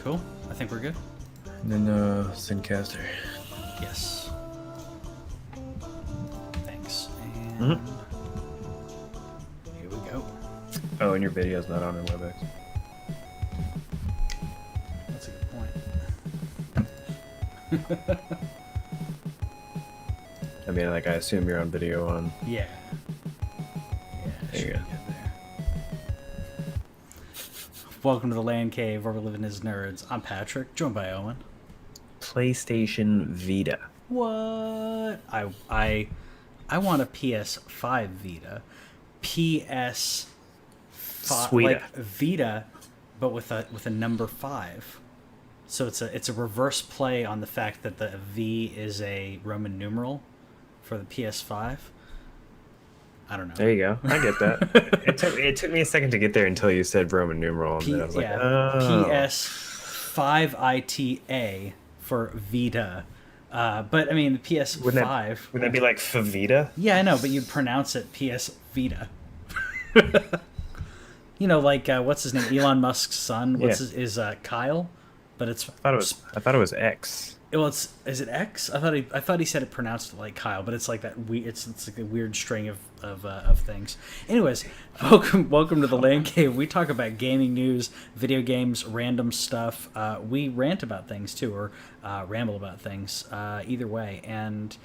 Cool. I think we're good. And then Zencaster. Yes. Thanks. And here we go. Oh, and your video's not on our WebEx. That's a good point. I mean, like, I assume you're on video on... Yeah. There you go. Welcome to the LANCave, where we're living as nerds. I'm Patrick, joined by Owen. PlayStation Vita. What? I want a PS5 Vita. PS5 Sweeta. like Vita, but with a number 5. So it's a reverse play on the fact that the V is a Roman numeral for the PS5. I don't know. There you go. I get that. it took me a second to get there until you said Roman numeral, and then I was like, oh. PS5 for Vita. But I mean, the PS5. Wouldn't that be like Favita? Yeah, I know, but you'd pronounce it PS Vita. You know, like what's his name? Elon Musk's son. Is Kyle? But it's. I thought it was X. Well, is it X? I thought he said it pronounced it like Kyle, but it's like that. It's like a weird string of things. Anyways, welcome to the LANCave. We talk about gaming news, video games, random stuff. We rant about things too, or ramble about things. Either way, and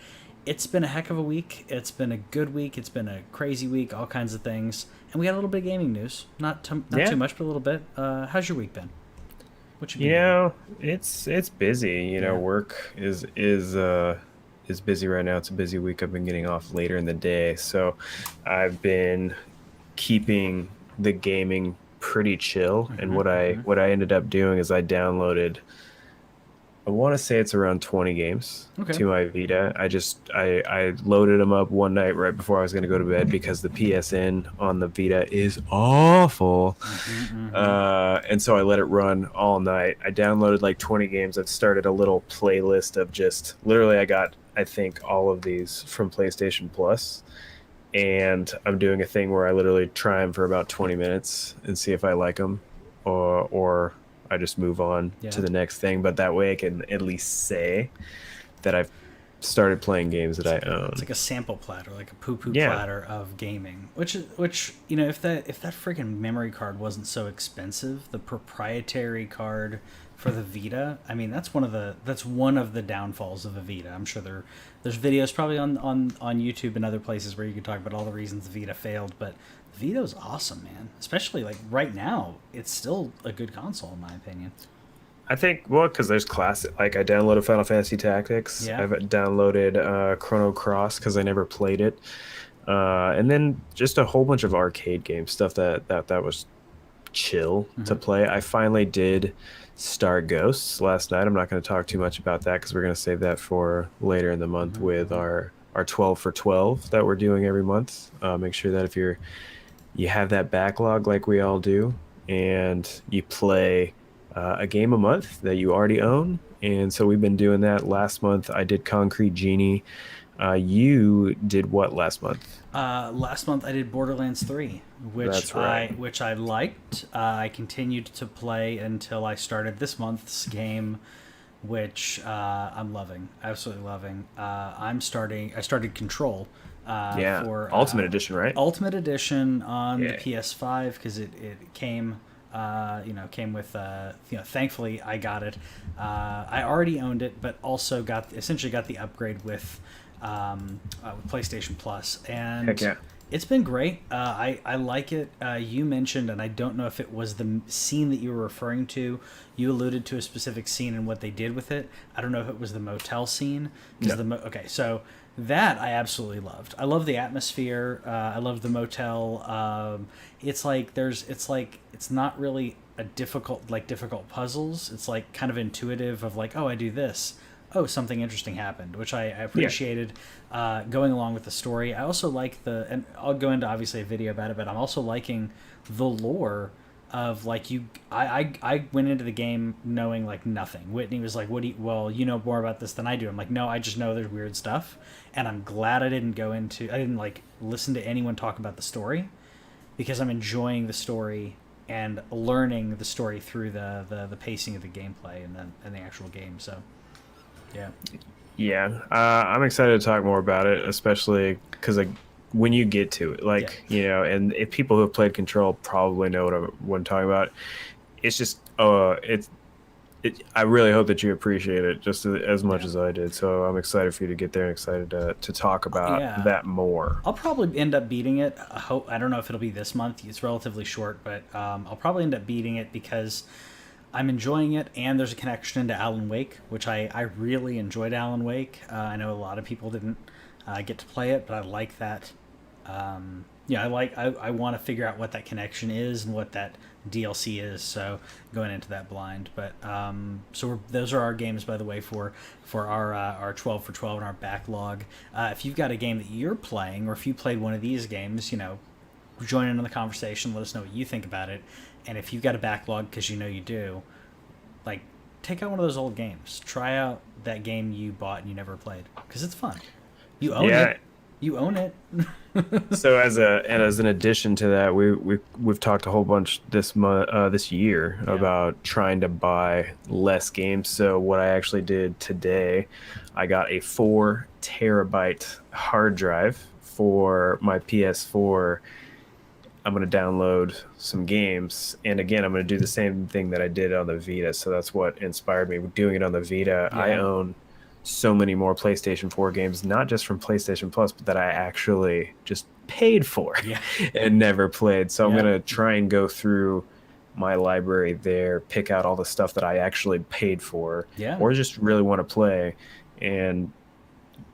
it's been a heck of a week. It's been a good week. It's been a crazy week. All kinds of things, and we got a little bit of gaming news. Not too much, but a little bit. How's your week been? It's busy. You know, work is busy right now. It's a busy week. I've been getting off later in the day, so I've been keeping the gaming pretty chill. And what I ended up doing is I downloaded, I want to say it's around 20 games to my Vita. I loaded them up one night right before I was going to go to bed because the PSN on the Vita is awful. And so I let it run all night. I downloaded like 20 games. I've started a little playlist of just literally, I got, I think, all of these from PlayStation Plus. And I'm doing a thing where I literally try them for about 20 minutes and see if I like them or I just move on to the next thing, but that way I can at least say that I've started playing games that I own. It's like a sample platter, like a poo-poo platter of gaming. Which you know, if that freaking memory card wasn't so expensive, the proprietary card for the Vita, I mean, that's one of the downfalls of a Vita. I'm sure there's videos probably on YouTube and other places where you can talk about all the reasons the Vita failed, but Vito's awesome, man. Especially like right now, it's still a good console in my opinion. I think, well, because there's classic. Like I downloaded Final Fantasy Tactics. Yeah. I've downloaded Chrono Cross because I never played it, and then just a whole bunch of arcade game stuff that was chill to play. I finally did start Ghosts last night. I'm not going to talk too much about that because we're going to save that for later in the month with our 12 for 12 that we're doing every month. Make sure that if you have that backlog like we all do, and you play a game a month that you already own. And so we've been doing that. Last month I did Concrete Genie. You did what last month? Last month I did Borderlands 3, which I liked. I continued to play until I started this month's game, which I'm loving, absolutely loving. I started Control. For Ultimate Edition, right? Ultimate Edition on the PS5 because it came with thankfully I got it. I already owned it, but also essentially got the upgrade with PlayStation Plus, and heck yeah. It's been great. I like it. You mentioned, and I don't know if it was the scene that you were referring to. You alluded to a specific scene and what they did with it. I don't know if it was the motel scene. No. So that I absolutely loved. I love the atmosphere. I love the motel. It's not really a difficult puzzles. It's like kind of intuitive of like, oh, I do this. Oh, something interesting happened, which I appreciated. Going along with the story, I also like and I'll go into obviously a video about it, but I'm also liking the lore of like I went into the game knowing like nothing. Whitney was like, you know more about this than I do. I'm like, no, I just know there's weird stuff, and I'm glad I didn't like listen to anyone talk about the story, because I'm enjoying the story and learning the story through the pacing of the gameplay and the actual game. So, yeah. Yeah, I'm excited to talk more about it, especially because like when you get to it, like and if people who have played Control probably know what I'm talking about. It's just, I really hope that you appreciate it just as much as I did. So I'm excited for you to get there and excited to talk about that more. I'll probably end up beating it. I don't know if it'll be this month. It's relatively short, but I'll probably end up beating it because I'm enjoying it, and there's a connection to Alan Wake, which I really enjoyed Alan Wake. I know a lot of people didn't get to play it, but I like that. I want to figure out what that connection is and what that DLC is, so going into that blind. But those are our games, by the way, for our 12 for 12 and our backlog. If you've got a game that you're playing, or if you played one of these games, join in on the conversation. Let us know what you think about it. And if you've got a backlog, because you do, like, take out one of those old games. Try out that game you bought and you never played, because it's fun. You own it. You own it. So as an addition to that, we've talked a whole bunch this year about trying to buy less games. So what I actually did today, I got a 4 terabyte hard drive for my PS4. I'm going to download some games, and again, I'm going to do the same thing that I did on the Vita. So that's what inspired me doing it on the Vita. I own so many more PlayStation 4 games, not just from PlayStation Plus, but that I actually just paid for and never played. So I'm going to try and go through my library there, pick out all the stuff that I actually paid for or just really want to play, and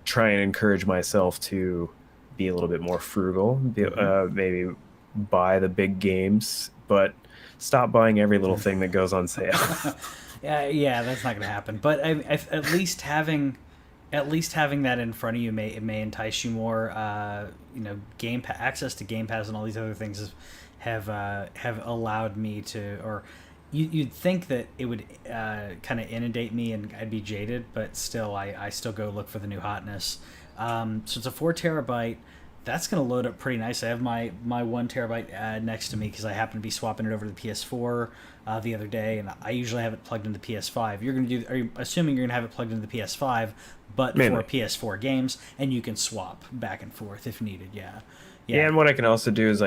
try and encourage myself to be a little bit more frugal, maybe buy the big games, but stop buying every little thing that goes on sale. Yeah, that's not going to happen. But at least having that in front of you may entice you more. Access to Game Pass and all these other things have allowed me to, or you'd think that it would kind of inundate me and I'd be jaded, but still I still go look for the new hotness. So it's a 4 terabyte. That's going to load up pretty nice. I have my 1 terabyte next to me because I happen to be swapping it over to the PS4 the other day, and I usually have it plugged into the PS5. Are you assuming you're going to have it plugged into the PS5, but for PS4 games, and you can swap back and forth if needed. Yeah, and what I can also do is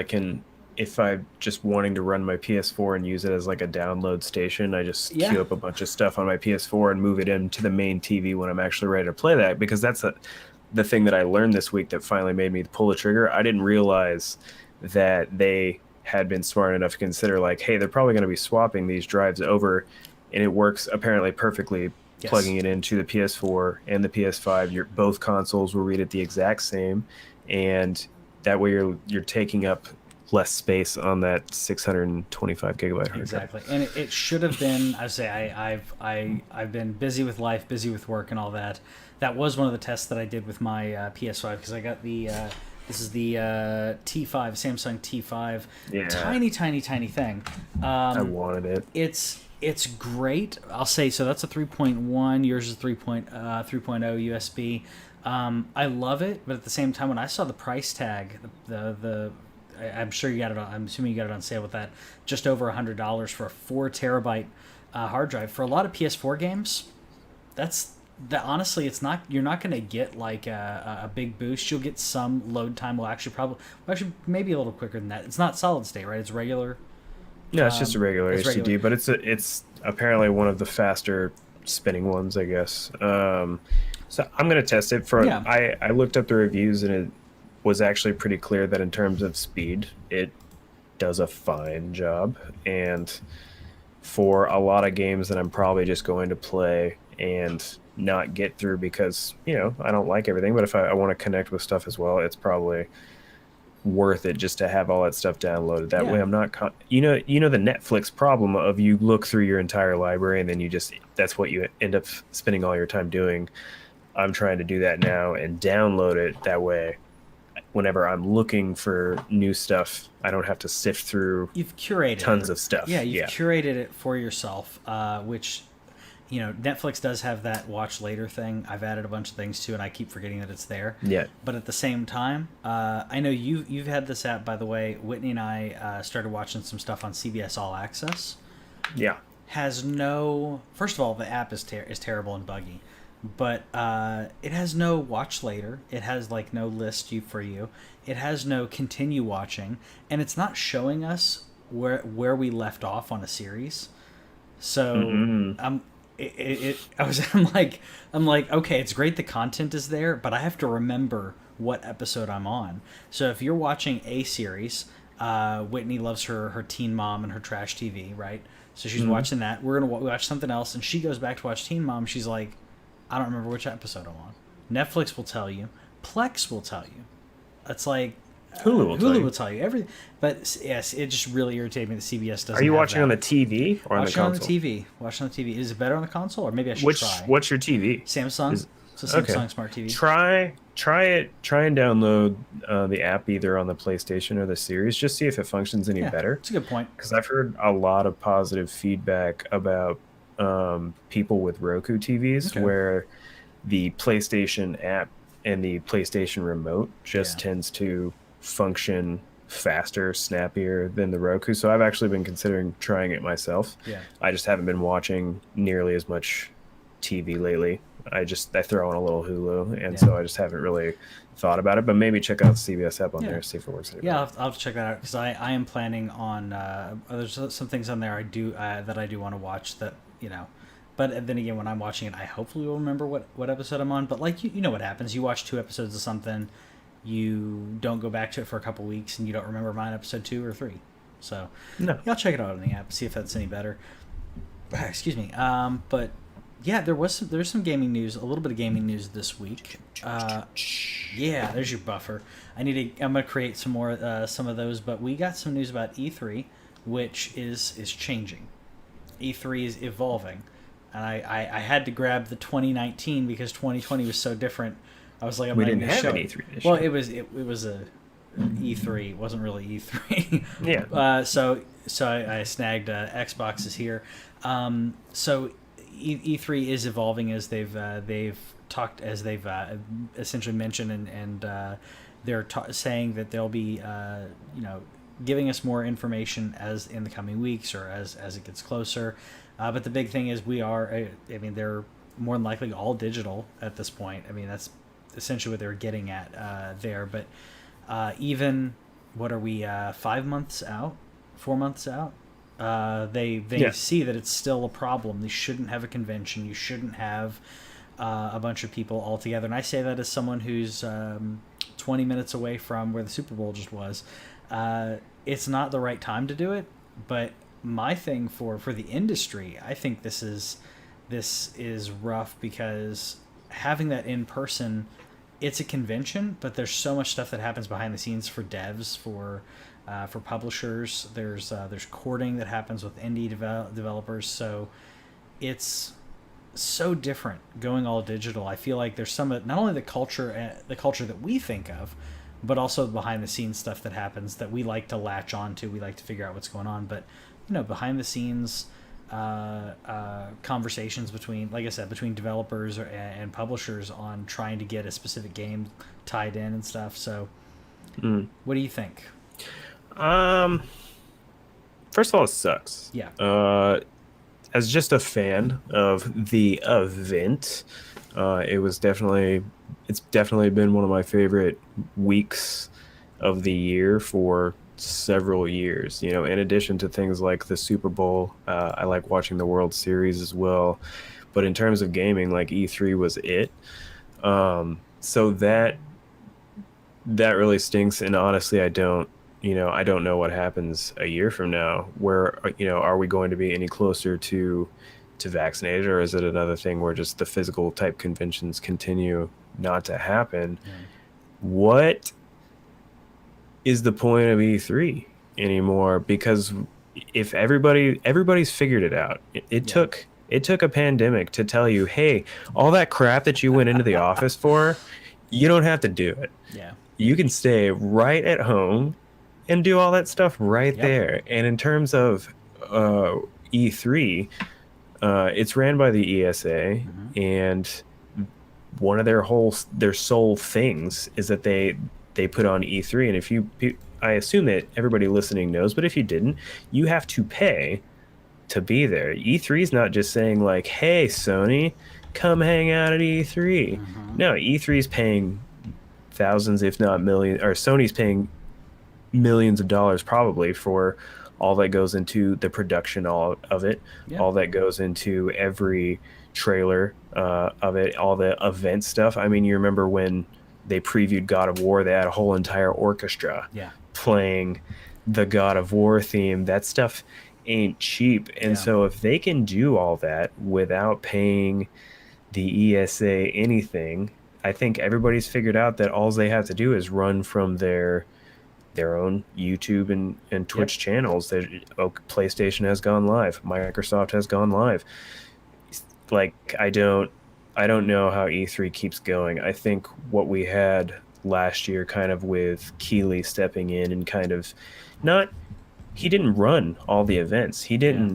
if I'm just wanting to run my PS4 and use it as like a download station, I just queue up a bunch of stuff on my PS4 and move it into the main TV when I'm actually ready to play that, because that's the thing that I learned this week that finally made me pull the trigger. I didn't realize that they had been smart enough to consider, like, hey, they're probably going to be swapping these drives over, and it works apparently perfectly plugging it into the PS4 and the PS5. Both consoles will read it the exact same, and that way you're taking up less space on that 625 gigabyte hard drive. And it should have been, I've been busy with life, busy with work and all that. That was one of the tests that I did with my PS5, because I got this is the T5, Samsung T5, tiny thing. I wanted it. It's great. I'll say, so that's a 3.1, yours is 3.0 USB. I love it, but at the same time, when I saw the price tag, I'm sure you got it on, I'm assuming you got it on sale with that, just over $100 for a 4 terabyte hard drive. For a lot of PS4 games, honestly, it's not. You're not going to get like a big boost. You'll get some load time. Maybe a little quicker than that. It's not solid state, right? It's regular. Yeah, it's just a regular HDD, but it's apparently one of the faster spinning ones, I guess. So I'm going to test it for. I looked up the reviews, and it was actually pretty clear that in terms of speed, it does a fine job. And for a lot of games that I'm probably just going to play and not get through because I don't like everything, but if I want to connect with stuff as well, it's probably worth it just to have all that stuff downloaded. That way I'm not the Netflix problem of you look through your entire library and then that's what you end up spending all your time doing. I'm trying to do that now and download it. That way whenever I'm looking for new stuff, I don't have to sift through you've curated tons of stuff. You've curated it for yourself, which Netflix does have that watch later thing. I've added a bunch of things too, and I keep forgetting that it's there. Yeah. But at the same time, I know you've had this app, by the way. Whitney and I started watching some stuff on CBS All Access. Yeah. Has no. First of all, the app is terrible and buggy, but it has no watch later. It has like no list for you. It has no continue watching, and it's not showing us where we left off on a series. So I'm like, okay, it's great the content is there, but I have to remember what episode I'm on. So if you're watching a series, Whitney loves her Teen Mom and her trash TV, right? So she's watching that. We're gonna watch something else, and she goes back to watch Teen Mom. She's like, I don't remember which episode I'm on. Netflix will tell you. Plex will tell you. It's like Hulu will tell you everything. But yes, it just really irritated me that CBS doesn't. Are you have watching that. on the TV or on the console? Watching on the TV. Is it better on the console, or maybe I should try? What's your TV? Samsung. It's a Samsung Smart TV. Try and download the app either on the PlayStation or the Series. Just see if it functions any better. That's a good point. Because I've heard a lot of positive feedback about people with Roku TVs where the PlayStation app and the PlayStation remote just tends to function faster, snappier than the Roku. So I've actually been considering trying it myself. Yeah. I just haven't been watching nearly as much TV lately. I throw on a little Hulu, and so I just haven't really thought about it. But maybe check out the CBS app on there, see if it works. Yeah, I'll have to check that out because I am planning on. There's some things on there I do that I do want to watch that. But then again, when I'm watching it, I hopefully will remember what episode I'm on. But like you know what happens? You watch 2 episodes of something, you don't go back to it for a couple weeks, and you don't remember mine episode 2 or 3. So I'll check it out on the app, see if that's any better. Excuse me. But yeah, there's some gaming news, a little bit of gaming news this week. Yeah, there's your buffer. I'm gonna create some more some of those, but we got some news about E3, which is changing. E3 is evolving. And I had to grab the 2019 because 2020 was so different. I was like, we didn't have an E3 this year. Well, it was a E3. It wasn't really E3. Yeah. So I snagged Xboxes here. So E3 is evolving as they've talked, as they've essentially mentioned, and they're saying that they'll be giving us more information as in the coming weeks or as it gets closer. But the big thing is they're more than likely all digital at this point. I mean, that's essentially what they're getting at there. But even, what are we, 5 months out? 4 months out? They see that it's still a problem. They shouldn't have a convention. You shouldn't have a bunch of people all together. And I say that as someone who's 20 minutes away from where the Super Bowl just was. It's not the right time to do it, but my thing for the industry, I think this is rough because having that in person, it's a convention, but there's so much stuff that happens behind the scenes for devs, for publishers. There's courting that happens with indie developers, so it's so different going all digital. I feel like there's some not only the culture that we think of, but also behind the scenes stuff that happens that we like to latch on to. We like to figure out what's going on, but behind the scenes conversations between, like I said, between developers and publishers on trying to get a specific game tied in and stuff. So what do you think? First of all, it sucks. Yeah. As just a fan of the event, it's definitely been one of my favorite weeks of the year for several years. In addition to things like the Super Bowl, I like watching the World Series as well. But in terms of gaming, like E3 was it. So that really stinks. And honestly, I don't know what happens a year from now. Where are we going to be any closer to vaccinated, or is it another thing where just the physical type conventions continue not to happen? What is the point of E3 anymore? Because if everybody's figured it out, it took a pandemic to tell you, hey, all that crap that you went into the office for, you don't have to do it. Yeah, you can stay right at home and do all that stuff right there. And in terms of E3, It's ran by the ESA, Mm-hmm. and one of their sole things is that they put on E3. And if you, I assume that everybody listening knows, but if you didn't, you have to pay to be there. E3 is not just saying like, "Hey, Sony, come hang out at E3." Mm-hmm. No, E3 is paying thousands, if not millions, or Sony's paying millions of dollars probably for all that goes into the production all of it, Yeah. all that goes into every trailer of it, all the event stuff. I mean, you remember when they previewed God of War, they had a whole entire orchestra Yeah. playing the God of War theme. That stuff ain't cheap. And Yeah. so if they can do all that without paying the ESA anything, I think everybody's figured out that all they have to do is run from their own YouTube and Yep. Twitch channels. That PlayStation has gone live, Microsoft has gone live. Like I don't know how E3 keeps going. I think what we had last year, kind of with Keeley stepping in and kind of not, he didn't run all the events. He Yeah.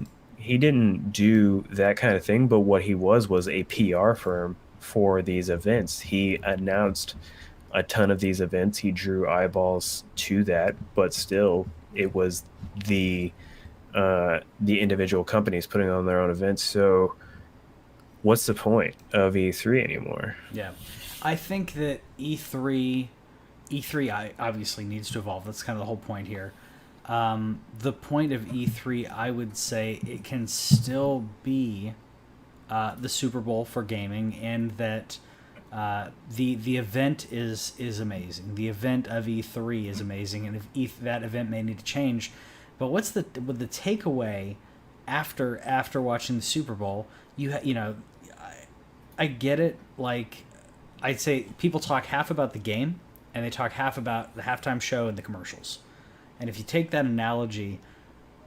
didn't do that kind of thing, but what he was a PR firm for these events. He announced a ton of these events. He drew eyeballs to that, but still it was the the individual companies putting on their own events. So what's the point of E3 anymore? Yeah. I think that E3 obviously needs to evolve. That's kind of the whole point here. The point of E3, I would say, it can still be the Super Bowl for gaming, and that the event is amazing. The event of E3 is amazing, and if that event may need to change. But what's the takeaway after watching the Super Bowl? I get it. Like, I'd say people talk half about the game, and they talk half about the halftime show and the commercials. And if you take that analogy,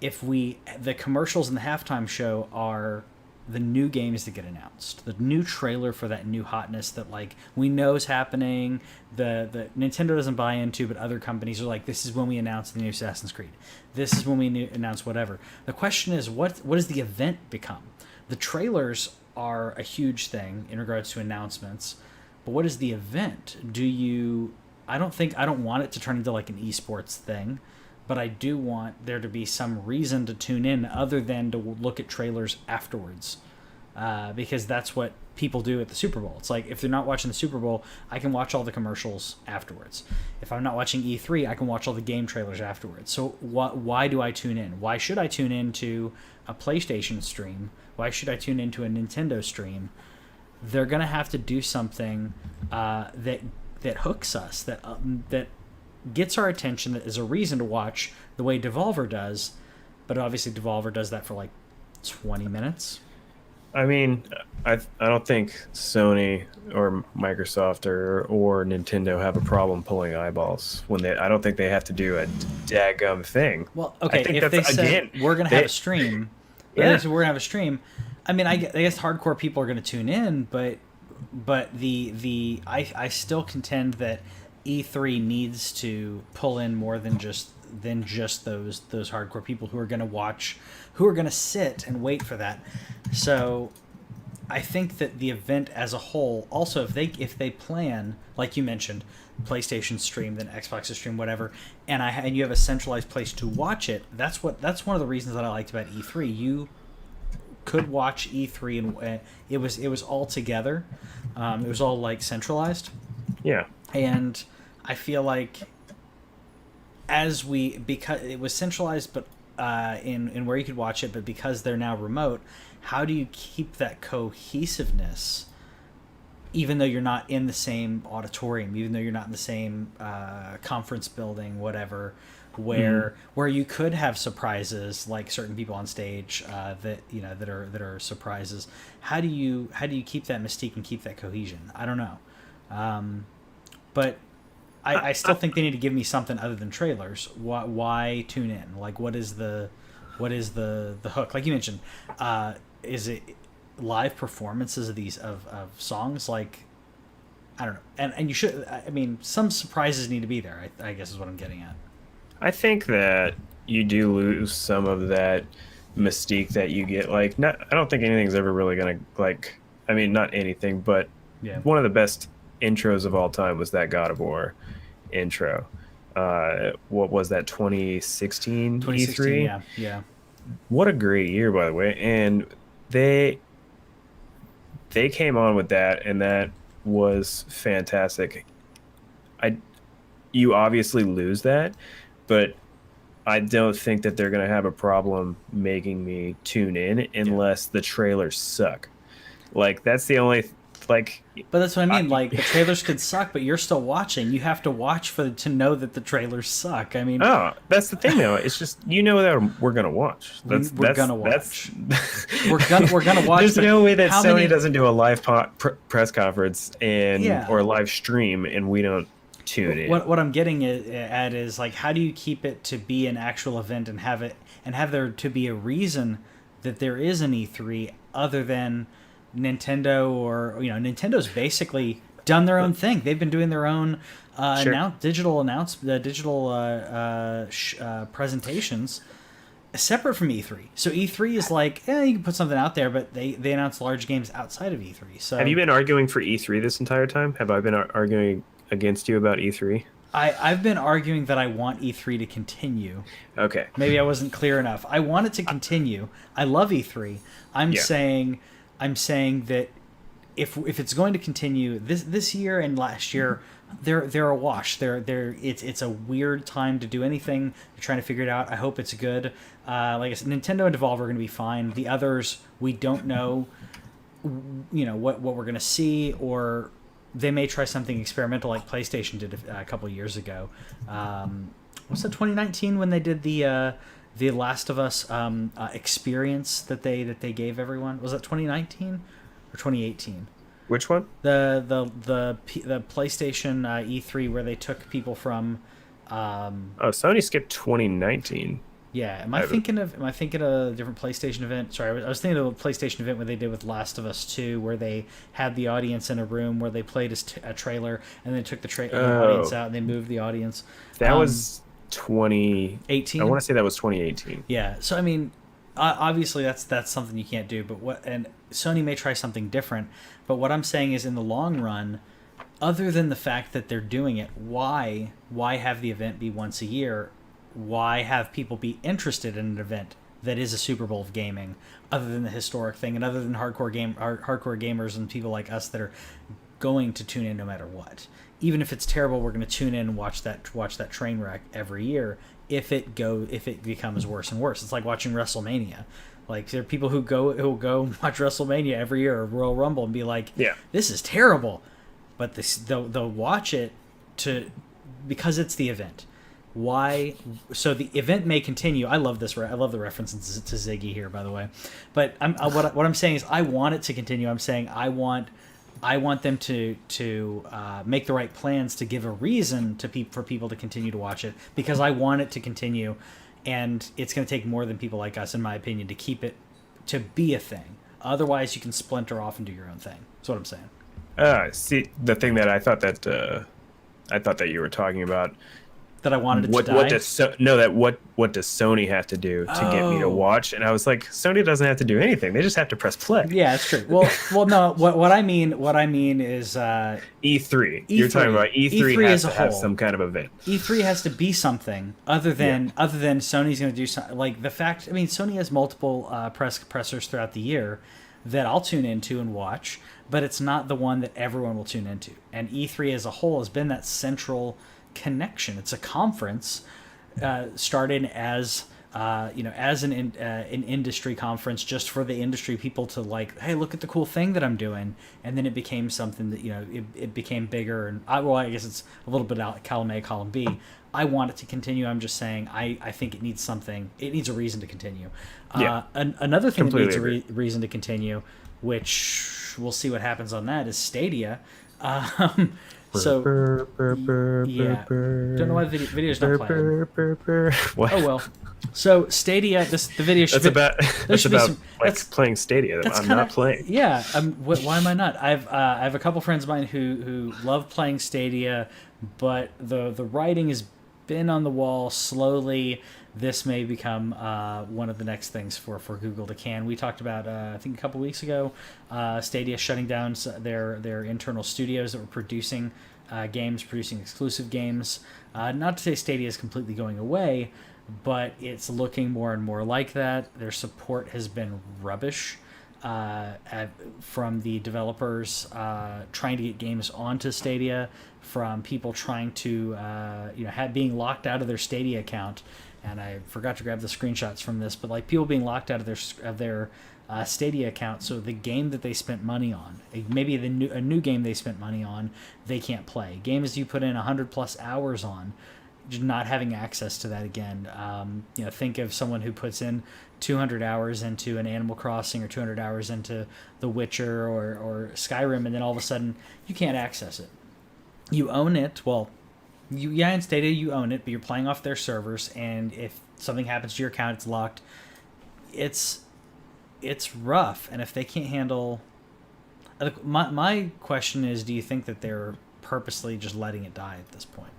the commercials and the halftime show are the new games that get announced, the new trailer for that new hotness that like we know is happening. The Nintendo doesn't buy into, but other companies are like, this is when we announce the new Assassin's Creed. This is when we announce whatever. The question is, what does the event become? The trailers are a huge thing in regards to announcements, but what is the event? I don't want it to turn into like an esports thing, but I do want there to be some reason to tune in other than to look at trailers afterwards, because that's what people do at the Super Bowl. It's like, if they're not watching the Super Bowl, I can watch all the commercials afterwards. If I'm not watching E3, I can watch all the game trailers afterwards. So why do I tune in? Why should I tune in to a PlayStation stream? Why should I tune into a Nintendo stream? They're going to have to do something that hooks us, that gets our attention, that is a reason to watch, the way Devolver does. But obviously Devolver does that for like 20 minutes. I mean, I don't think Sony or Microsoft or Nintendo have a problem pulling eyeballs when I don't think they have to do a daggum thing. Well, okay, I think if they said we're going to have a stream, yeah. we're going to have a stream. I mean, I guess hardcore people are going to tune in, but I still contend that E3 needs to pull in more than just those hardcore people who are going to watch, who are going to sit and wait for that. So I think that the event as a whole, also if they plan, like you mentioned, PlayStation stream, then Xbox stream, whatever, and you have a centralized place to watch it. That's one of the reasons that I liked about E3. You could watch E3 and it was all together. It was all like centralized. Yeah. And I feel like because it was centralized, but in where you could watch it, but because they're now remote, how do you keep that cohesiveness, even though you're not in the same auditorium, even though you're not in the same conference building, whatever, where you could have surprises, like certain people on stage that are surprises. How do you keep that mystique and keep that cohesion? I don't know, but I still think they need to give me something other than trailers. Why tune in? Like, what is the hook? Like you mentioned, is it live performances of songs? Like, I don't know. And you should. I mean, some surprises need to be there. I guess is what I'm getting at. I think that you do lose some of that mystique that you get. Like, not I don't think anything's ever really gonna like. I mean, not anything, but Yeah. one of the best intros of all time was that God of War intro. What was that? 2016 2016. E3. Yeah. Yeah. What a great year, by the way. And they came on with that, and that was fantastic. You obviously lose that, but I don't think that they're going to have a problem making me tune in unless the trailers suck. Like, that's the only like. But that's what I mean. Like, the trailers could suck, but you're still watching. You have to watch to know that the trailers suck. I mean, that's the thing though. It's just that we're gonna watch. We're gonna watch. We're gonna watch. There's no way that Sony doesn't do a live press conference or a live stream and we don't tune in. What I'm getting at is, like, how do you keep it to be an actual event and have there to be a reason that there is an E3 other than Nintendo, or Nintendo's basically done their own thing. They've been doing their own digital presentations separate from E3. So E3 is like, you can put something out there, but they announce large games outside of E3. So have you been arguing for E3 this entire time? Have I been arguing against you about E3? I've been arguing that I want E3 to continue. Okay. Maybe I wasn't clear enough. I want it to continue. I love E3. I'm saying that if it's going to continue this year and last year, they're a wash. It's a weird time to do anything. They're trying to figure it out. I hope it's good. Like I said, Nintendo and Devolver are going to be fine. The others, we don't know. What we're going to see, or they may try something experimental like PlayStation did a couple years ago. Was it 2019 when they did the Last of Us experience that they gave everyone? Was that 2019 or 2018? Which one? The PlayStation E3 where they took people from. Sony skipped 2019. Yeah, am I thinking of a different PlayStation event? Sorry, I was thinking of a PlayStation event where they did with Last of Us 2, where they had the audience in a room where they played a trailer and then took the audience out and they moved the audience. That was 2018. I want to say that was 2018. Yeah, so I mean, obviously that's something you can't do. And Sony may try something different. But what I'm saying is, in the long run, other than the fact that they're doing it, why have the event be once a year? Why have people be interested in an event that is a Super Bowl of gaming, other than the historic thing, and other than hardcore gamers and people like us that are going to tune in no matter what? Even if it's terrible, we're going to tune in and watch that train wreck every year. If it becomes worse and worse, it's like watching WrestleMania. Like, there are people who go watch WrestleMania every year, or Royal Rumble, and be like, this is terrible, but they'll watch it because it's the event. Why? So the event may continue. I love this. I love the reference to Ziggy here, by the way. But what I'm saying is, I want it to continue. I'm saying I want them to make the right plans to give a reason for people to continue to watch it, because I want it to continue, and it's going to take more than people like us, in my opinion, to keep it to be a thing. Otherwise, you can splinter off and do your own thing. That's what I'm saying. See, the thing that I thought that you were talking about. That I wanted it to die? What does Sony have to do to get me to watch? And I was like, Sony doesn't have to do anything. They just have to press play. Yeah, that's true. Well, no. What I mean is E3. You're talking about E3 has to have some kind of event. E3 has to be something other than Sony's going to do something. Like, the fact, I mean, Sony has multiple pressers throughout the year that I'll tune into and watch, but it's not the one that everyone will tune into. And E3 as a whole has been that central connection. It's a conference started as an industry conference, just for the industry people to, like, hey, look at the cool thing that I'm doing, and then it became something that it became bigger. And I guess it's a little bit out column A, column B. I want it to continue. I'm just saying I think it needs something. It needs a reason to continue. Another thing that needs a reason to continue, which we'll see what happens on that, is Stadia. So, yeah, don't know why the video's not playing. What? Oh well. So Stadia, the video should playing Stadia. I'm not playing. Yeah, why am I not? I have a couple friends of mine who love playing Stadia, but the writing is been on the wall. Slowly, this may become one of the next things for Google to can. We talked about, I think a couple weeks ago, Stadia shutting down their internal studios that were producing games, producing exclusive games. Not to say Stadia is completely going away, but it's looking more and more like that. Their support has been rubbish from the developers trying to get games onto Stadia, from people trying to being locked out of their Stadia account. And I forgot to grab the screenshots from this, but like people being locked out of their Stadia account, so the game that they spent money on, maybe a new game they spent money on, they can't play. Games you put in 100+ hours on, not having access to that again. Think of someone who puts in 200 hours into an Animal Crossing or 200 hours into The Witcher or Skyrim, and then all of a sudden you can't access it. You own it. Well, in Stadia you own it, but you're playing off their servers, and if something happens to your account, it's locked. It's rough, and if they can't handle... My question is, do you think that they're purposely just letting it die at this point?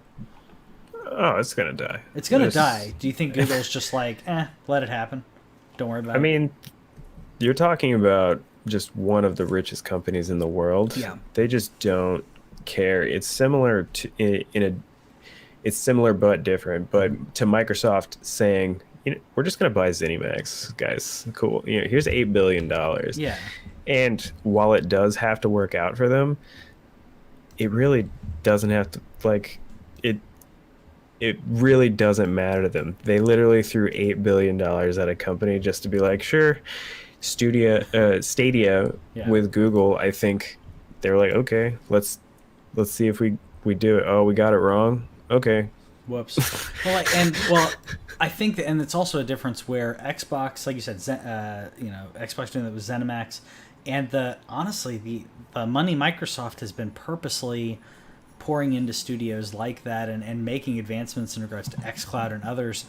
Oh, it's gonna die. It's gonna die. Do you think Google's just like, let it happen? Don't worry about it. I mean, you're talking about just one of the richest companies in the world. Yeah. They just don't care. It's similar to it's similar but different. But to Microsoft saying, we're just gonna buy ZeniMax, guys. Cool. Here's $8 billion. Yeah. And while it does have to work out for them, it really doesn't have to. It really doesn't matter to them. They literally threw $8 billion at a company just to be like, sure, Stadia with Google. I think they were like, okay, let's see if we do it. Oh, we got it wrong. Okay. Whoops. I think that, and it's also a difference where Xbox, like you said, Xbox doing that with ZeniMax, and the money Microsoft has been purposely pouring into studios like that and making advancements in regards to xCloud and others.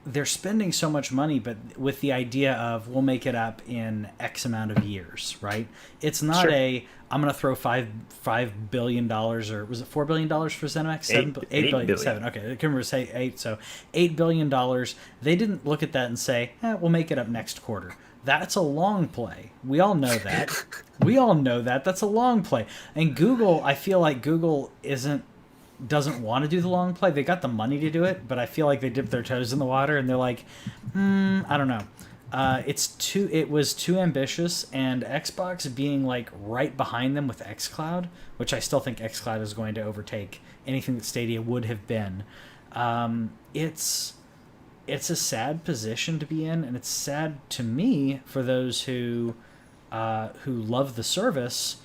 They're spending so much money, but with the idea of we'll make it up in X amount of years, right? It's not sure. I'm going to throw $5 billion, or was it $4 billion for ZeniMax? $8 billion. 7. Okay, I can remember say 8. So $8 billion. They didn't look at that and say, we'll make it up next quarter. That's a long play. We all know that. That's a long play. And Google, I feel like Google doesn't want to do the long play. They got the money to do it, but I feel like they dipped their toes in the water and they're like, I don't know. It was too ambitious, and Xbox being like right behind them with xCloud, which I still think xCloud is going to overtake anything that Stadia would have been. It's a sad position to be in, and it's sad to me for those who love the service,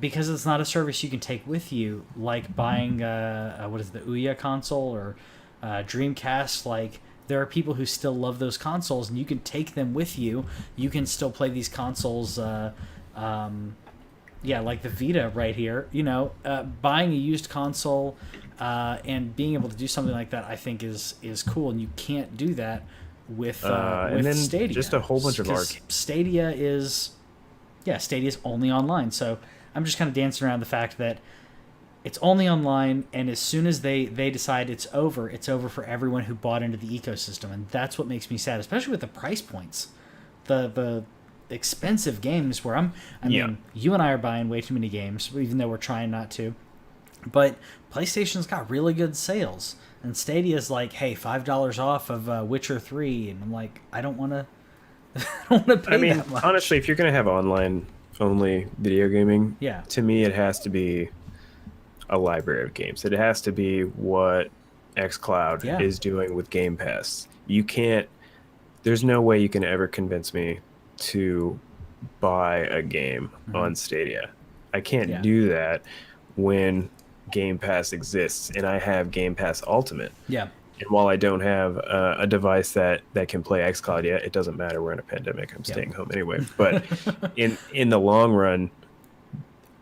because it's not a service you can take with you, like buying the Ouya console or Dreamcast. Like, there are people who still love those consoles, and you can take them with you. You can still play these consoles. Like the Vita right here. Buying a used console and being able to do something like that, I think is cool, and you can't do that with and then Stadia. Just a whole bunch of Stadia is only online. So I'm just kind of dancing around the fact that it's only online, and as soon as they decide it's over for everyone who bought into the ecosystem, and that's what makes me sad, especially with the price points, the expensive games. Where I mean, you and I are buying way too many games, even though we're trying not to. But PlayStation's got really good sales, and Stadia's like, hey, $5 off of Witcher 3, and I'm like, I don't want to pay that much. Honestly, if you're going to have online-only video gaming, to me it has to be a library of games. It has to be what xCloud is doing with Game Pass. There's no way you can ever convince me to buy a game on Stadia. I can't do that when Game Pass exists, and I have Game Pass Ultimate. Yeah. And while I don't have a device that can play xCloud yet, it doesn't matter. We're in a pandemic. I'm staying home anyway. But in the long run,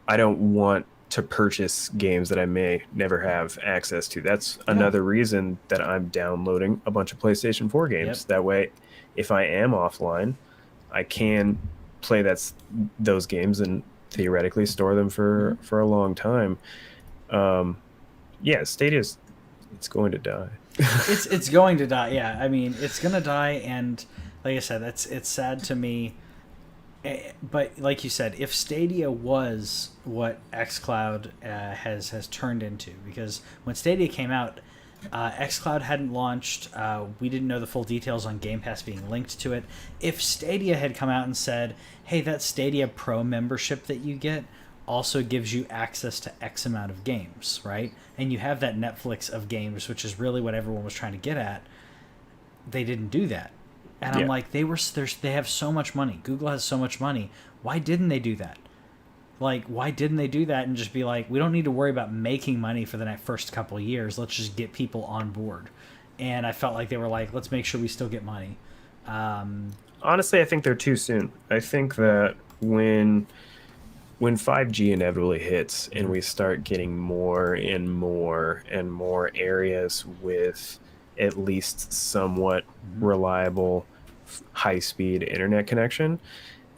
I don't want to purchase games that I may never have access to. That's another reason that I'm downloading a bunch of PlayStation 4 games. Yep. That way, if I am offline, I can play those games and theoretically store them for a long time. Stadia's It's going to die. It's going to die. Yeah, I mean, it's gonna die, and like I said, it's sad to me. But like you said, if Stadia was what XCloud has turned into, because when Stadia came out, XCloud hadn't launched. We didn't know the full details on Game Pass being linked to it. If Stadia had come out and said, "Hey, that Stadia Pro membership that you get also gives you access to X amount of games," right? And you have that Netflix of games, which is really what everyone was trying to get at. They didn't do that. And I'm like, they have so much money. Google has so much money. Why didn't they do that? Like, why didn't they do that and just be like, we don't need to worry about making money for the next first couple of years. Let's just get people on board. And I felt like they were like, let's make sure we still get money. Honestly, I think they're too soon. I think that when 5G inevitably hits and we start getting more and more and more areas with at least somewhat reliable high-speed internet connection,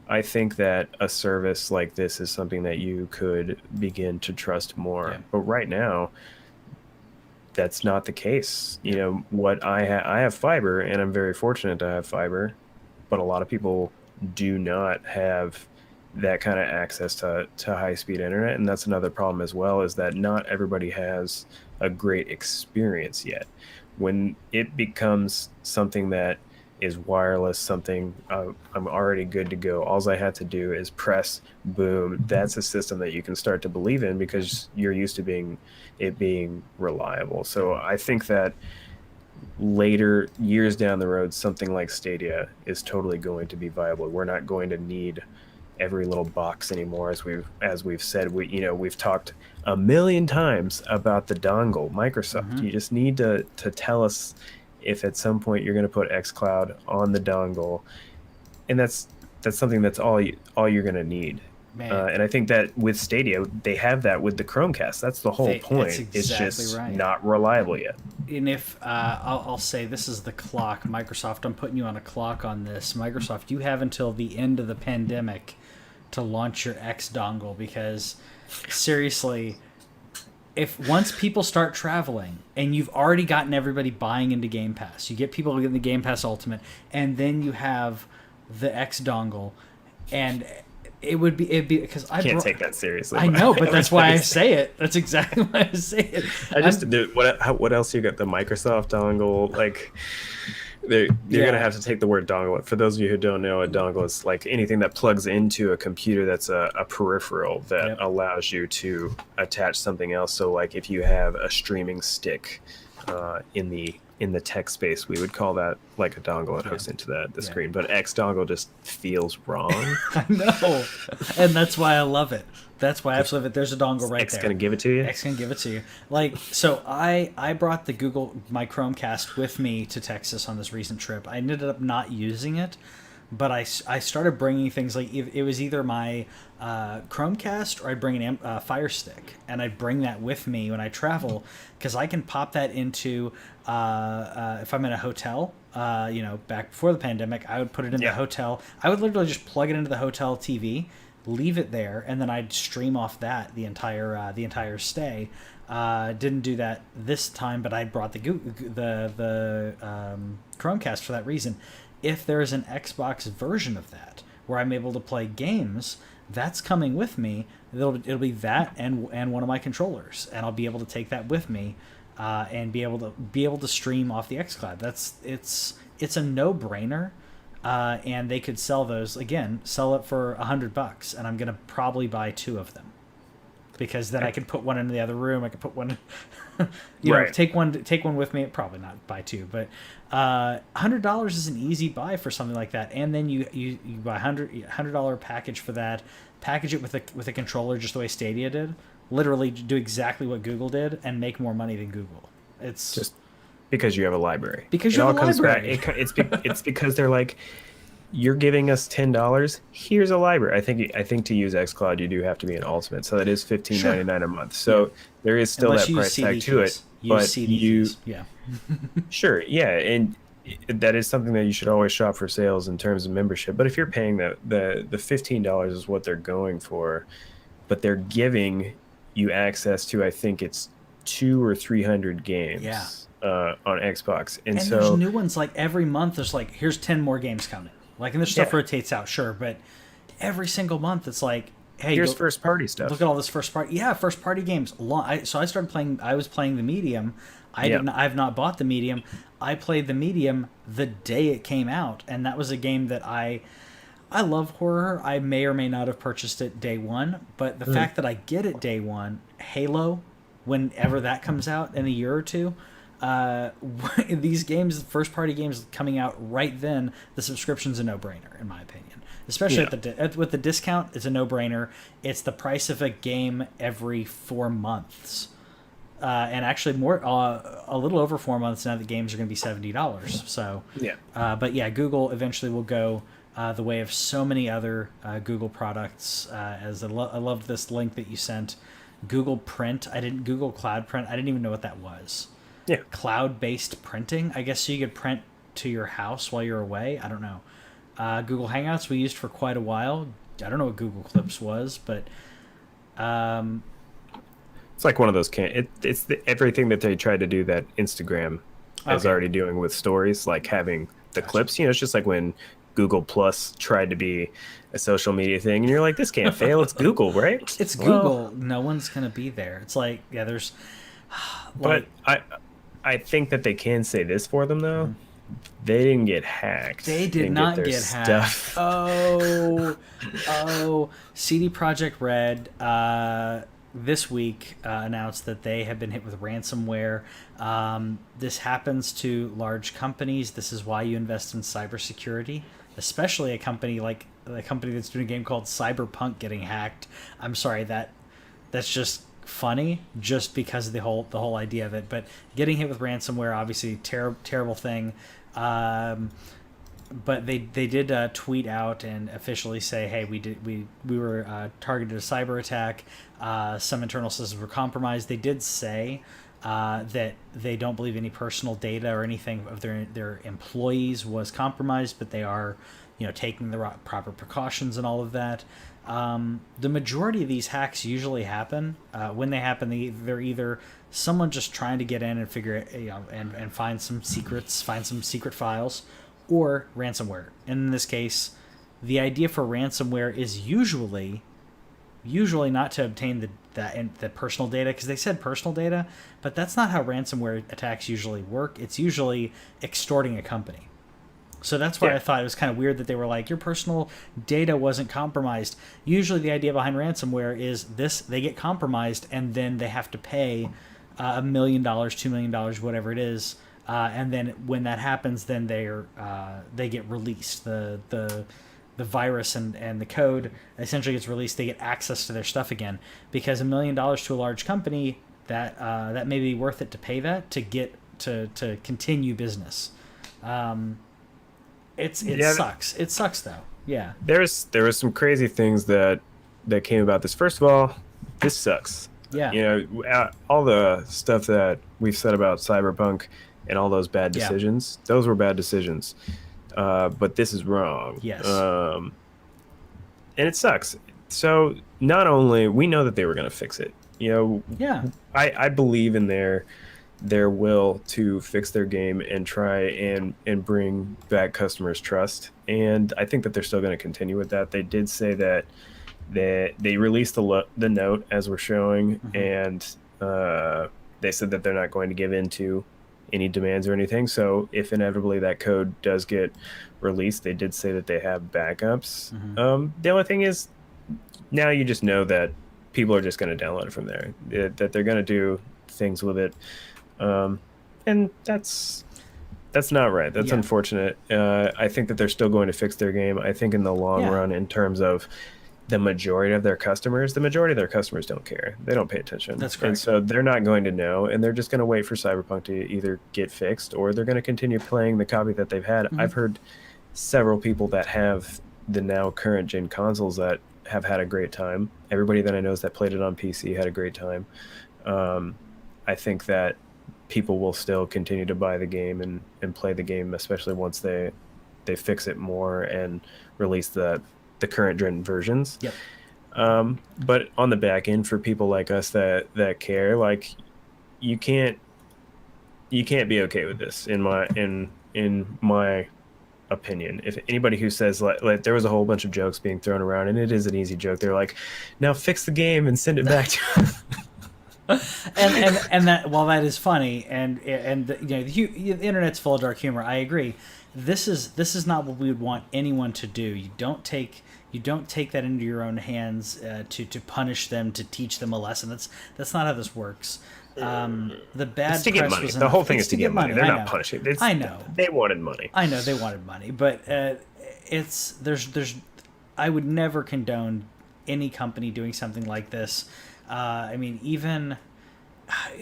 I think that a service like this is something that you could begin to trust more. Yeah. But right now, that's not the case. You know, what I have fiber, and I'm very fortunate to have fiber, but a lot of people do not have that kind of access to high-speed internet, and that's another problem as well, is that not everybody has a great experience yet. When it becomes something that is wireless, something I'm already good to go, all I have to do is press boom. That's a system that you can start to believe in because you're used to it being reliable. So I think that later, years down the road, something like Stadia is totally going to be viable. We're not going to need every little box anymore, as we've said. We've talked a million times about the dongle. Microsoft, you just need to tell us if at some point you're going to put xCloud on the dongle, and that's something that's all you're going to need. And I think that with Stadia, they have that with the Chromecast. That's the whole point. Exactly, it's just not reliable yet. And if I'll say this is the clock, Microsoft, I'm putting you on a clock on this. Microsoft, you have until the end of the pandemic to launch your X dongle, because seriously, if once people start traveling and you've already gotten everybody buying into Game Pass, you get people getting the Game Pass Ultimate, and then you have the X dongle, and it'd be because I can't take that seriously. I know, but that's why I say it. That's exactly why I say it. What else you got? The Microsoft dongle, like you're gonna have to take the word dongle. For those of you who don't know, a dongle is like anything that plugs into a computer that's a peripheral that allows you to attach something else. So like if you have a streaming stick in the tech space, we would call that like a dongle. It hooks into the screen. But X dongle just feels wrong. I know, and that's why I love it. That's why I absolutely love it. There's a dongle right there. X gonna give it to you. X gonna give it to you. Like, so I brought my Chromecast with me to Texas on this recent trip. I ended up not using it, but I started bringing things like it was either my Chromecast or I'd bring a Fire Stick, and I'd bring that with me when I travel, because I can pop that into if I'm in a hotel. Back before the pandemic, I would put it in the hotel. I would literally just plug it into the hotel TV, leave it there, and then I'd stream off that the entire stay. Didn't do that this time, but I brought the Chromecast for that reason. If there is an Xbox version of that where I'm able to play games, that's coming with me. It'll be that and one of my controllers, and I'll be able to take that with me and be able to stream off the xCloud. It's a no-brainer. And they could sell it for $100, and I'm gonna probably buy 2 of them, because then I can put one in the other room. I can put one, take one with me. Probably not buy 2, but $100 is an easy buy for something like that. And then you buy $100 package for that. Package it with a controller, just the way Stadia did. Literally do exactly what Google did and make more money than Google. It's just because you have a library. Because you have a library. It's because they're like, you're giving us $10. Here's a library. I think to use xCloud, you do have to be an Ultimate, so that is $15.99 a month. So there is still that price tag to it. But sure, yeah, and that is something that you should always shop for sales in terms of membership. But if you're paying the $15 is what they're going for, but they're giving you access to, I think it's 200 or 300 games. Yeah. On Xbox, and so there's new ones like every month. There's like, here's 10 more games coming. Like, and their stuff yeah, rotates out, sure, but every single month it's like, hey, here's first party stuff. look at all this first party. Yeah, first party games. So I started playing. I was playing the medium. Yeah. I've not bought the medium. I played the medium the day it came out, and that was a game that I love horror. I may or may not have purchased it day one, but the fact that I get it day one, Halo, whenever that comes out in a year or two, these games, first party games coming out right then, the subscription's a no-brainer in my opinion. Especially with the discount, it's a no-brainer. It's the price of a game every 4 months, and actually more, a little over 4 months now. The games are going to be $70. So but yeah, Google eventually will go the way of so many other Google products. As I loved this link that you sent, Google Print. Google Cloud Print. I didn't even know what that was. Yeah. Cloud-based printing, I guess, so you could print to your house while you're away. I don't know. Google Hangouts we used for quite a while. I don't know what Google Clips was, but it's like one of those it's everything that they tried to do that Instagram is already doing with stories, like having the clips. It's just like when Google Plus tried to be a social media thing, and you're like, this can't fail. It's Google, right? It's Google. No one's gonna be there. It's like, yeah, there's. But I think that they can say this for them though. They didn't get hacked. They did not get hacked. Oh, CD Projekt Red this week announced that they have been hit with ransomware. This happens to large companies. This is why you invest in cybersecurity, especially a company like the company that's doing a game called Cyberpunk getting hacked. I'm sorry, that's just funny, just because of the whole idea of it. But getting hit with ransomware, obviously terrible thing. But they did tweet out and officially say, hey, we were targeted a cyber attack. Some internal systems were compromised. They did say that they don't believe any personal data or anything of their employees was compromised, but they are taking the proper precautions and all of that. The majority of these hacks usually happen. When they happen, they're either someone just trying to get in and figure it, and find some secrets, find some secret files, or ransomware. And in this case, the idea for ransomware is usually not to obtain the personal data, because they said personal data, but that's not how ransomware attacks usually work. It's usually extorting a company. So that's why I thought it was kind of weird that they were like, your personal data wasn't compromised. Usually the idea behind ransomware is they get compromised and then they have to pay $1 million, $2 million, whatever it is. And then when that happens, then they get released. The virus and the code essentially gets released. They get access to their stuff again, because $1 million to a large company, that may be worth it to pay that to get to continue business. It sucks. It sucks though. Yeah. There was some crazy things that came about this. First of all, this sucks. Yeah. All the stuff that we've said about Cyberpunk and all those bad decisions, those were bad decisions. But this is wrong. Yes. And it sucks. So not only we know that they were going to fix it. I believe in their will to fix their game and try and bring back customers' trust. And I think that they're still going to continue with that. They did say that they released the note, as we're showing, and they said that they're not going to give in to any demands or anything. So if inevitably that code does get released, they did say that they have backups. The only thing is, now you just know that people are just going to download it from there, that they're going to do things with it. And that's not right. That's unfortunate. I think that they're still going to fix their game. I think in the long run, in terms of the majority of their customers don't care. They don't pay attention. That's correct. And so they're not going to know, and they're just going to wait for Cyberpunk to either get fixed, or they're going to continue playing the copy that they've had. I've heard several people that have the now current gen consoles that have had a great time. Everybody that I know that played it on PC had a great time. I think that people will still continue to buy the game and play the game, especially once they fix it more and release the current gen versions. Yep. But on the back end, for people like us that care, like, you can't be okay with this in my opinion. If anybody who says like there was a whole bunch of jokes being thrown around, and it is an easy joke, they're like, now fix the game and send it back to and that, while that is funny, and the internet's full of dark humor, I agree. This is not what we would want anyone to do. You don't take that into your own hands to punish them, to teach them a lesson. That's not how this works. The bad it's to press get money. was The enough. whole thing It's is to get money. They're not punishing. I know. They wanted money. I know they wanted money, but there's I would never condone any company doing something like this. I mean, even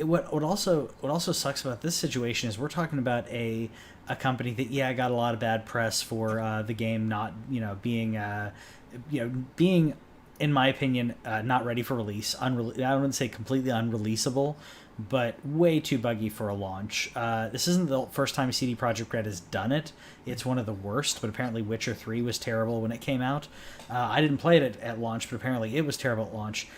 what also sucks about this situation is we're talking about a company that got a lot of bad press for the game not being being, in my opinion, not ready for release. I wouldn't say completely unreleasable, but way too buggy for a launch. This isn't the first time CD Projekt Red has done it. It's one of the worst, but apparently Witcher 3 was terrible when it came out. I didn't play it at launch, but apparently it was terrible at launch.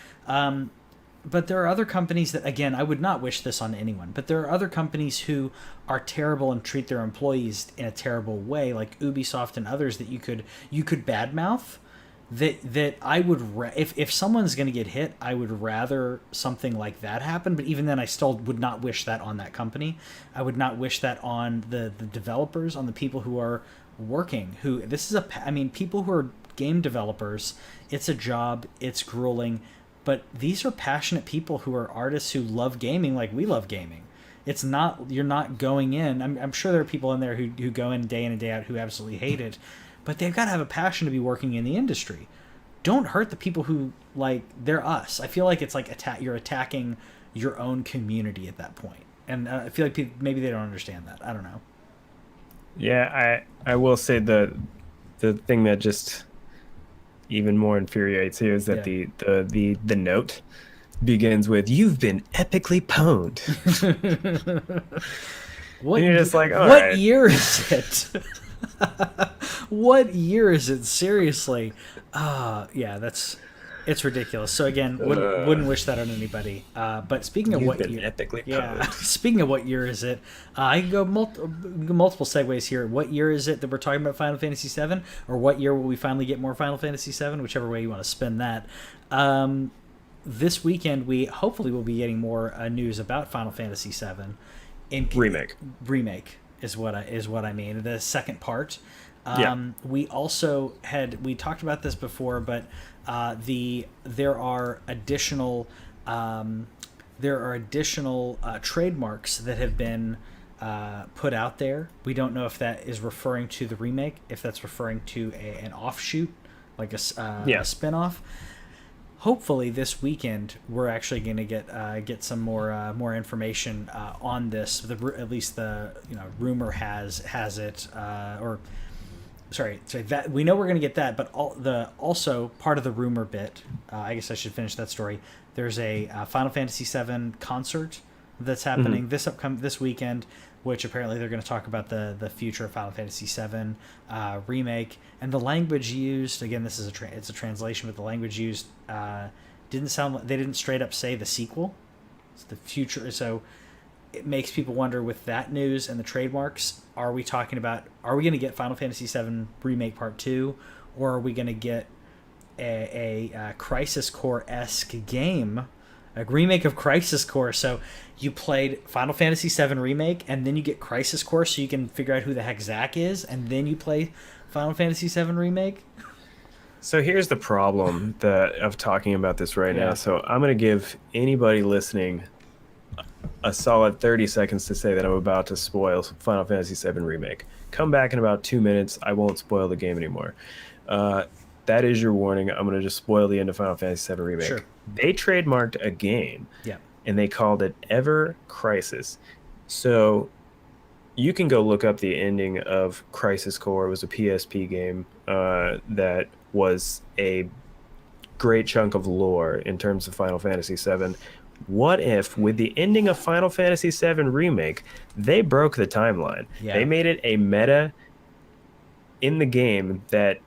But there are other companies that, again, I would not wish this on anyone, but there are other companies who are terrible and treat their employees in a terrible way, like Ubisoft and others that you could badmouth. That I would if someone's going to get hit, I would rather something like that happen. But even then, I still would not wish that on that company. I would not wish that on the developers, on the people who are working. People who are game developers. It's a job. It's grueling, but these are passionate people who are artists who love gaming like we love gaming. It's not, you're not going in. I'm sure there are people in there who go in and day out who absolutely hate it. But they've got to have a passion to be working in the industry. Don't hurt the people who, they're us. I feel like it's like you're attacking your own community at that point. And I feel like maybe they don't understand that. I don't know. Yeah, I will say the thing that just even more infuriates you is that the note begins with, "You've been epically pwned." What, and you're just like, all what right. year is it? What year is it? Seriously. It's ridiculous. So again, wouldn't wish that on anybody. But speaking of what year, epically speaking of what year is it, I can go multiple segues here. What year is it that we're talking about Final Fantasy VII, or what year will we finally get more Final Fantasy VII? Whichever way you want to spin that. This weekend we hopefully will be getting more news about Final Fantasy VII. Remake is what I mean. The second part. We also we talked about this before, but there are additional trademarks that have been put out there. We don't know if that is referring to the remake, if that's referring to an offshoot, like a spin-off. Hopefully this weekend we're actually going to get some more information on this. At least the rumor has it, sorry, that we know we're going to get that, but also part of the rumor bit. I guess I should finish that story. There's a Final Fantasy VII concert that's happening this weekend, which apparently they're going to talk about the future of Final Fantasy VII remake, and the language used. Again, this is it's a translation, but the language used didn't sound like, they didn't straight up say the sequel. It's the future, so it makes people wonder with that news and the trademarks. Are we going to get Final Fantasy VII Remake Part 2, or are we going to get a Crisis Core-esque game, a remake of Crisis Core? So you played Final Fantasy VII Remake, and then you get Crisis Core so you can figure out who the heck Zack is, and then you play Final Fantasy VII Remake? So here's the problem of talking about this right now. So I'm going to give anybody listening a solid 30 seconds to say that I'm about to spoil Final Fantasy VII Remake. Come back in about 2 minutes. I won't spoil the game anymore. That is your warning. I'm going to just spoil the end of Final Fantasy VII Remake. Sure. They trademarked a game, and they called it Ever Crisis. So you can go look up the ending of Crisis Core. It was a PSP game that was a great chunk of lore in terms of Final Fantasy VII. What if, with the ending of Final Fantasy VII Remake, they broke the timeline? Yeah. They made it a meta in the game that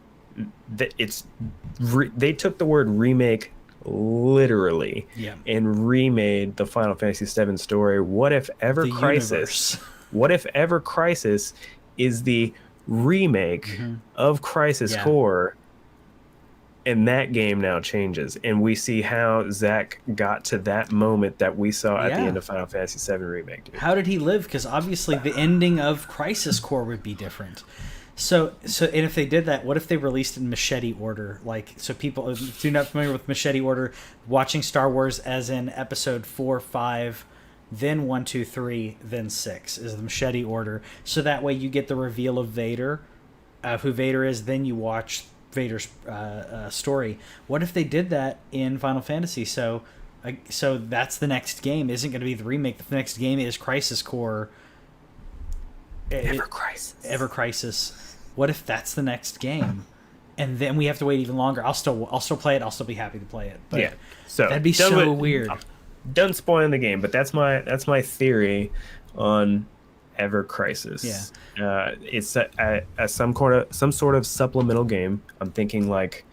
they took the word remake literally, Yeah. and remade the Final Fantasy VII story. The universe. What if Ever Crisis is the remake Hmm. of Crisis Yeah. Core, and that game now changes, and we see how Zach got to that moment that we saw at the Yeah. end of Final Fantasy VII Remake, dude. How did he live? Because obviously the ending of Crisis Core would be different. And if they did that, what if they released in machete order? Like, so people, if you're not familiar with machete order, watching Star Wars as in episode 4, 5, then 1, 2, 3, then 6 is the machete order. So that way you get the reveal of Vader, who Vader is, then you watch Vader's story. What if they did that in Final Fantasy? So that's the next game. Isn't going to be the remake. The next game is Crisis Core. Ever Crisis. What if that's the next game? And then we have to wait even longer. I'll still play it. I'll still be happy to play it. But Yeah, so that'd be so weird. Done spoiling the game, but that's my theory on Ever Crisis. Yeah. It's some sort of supplemental game. I'm thinking like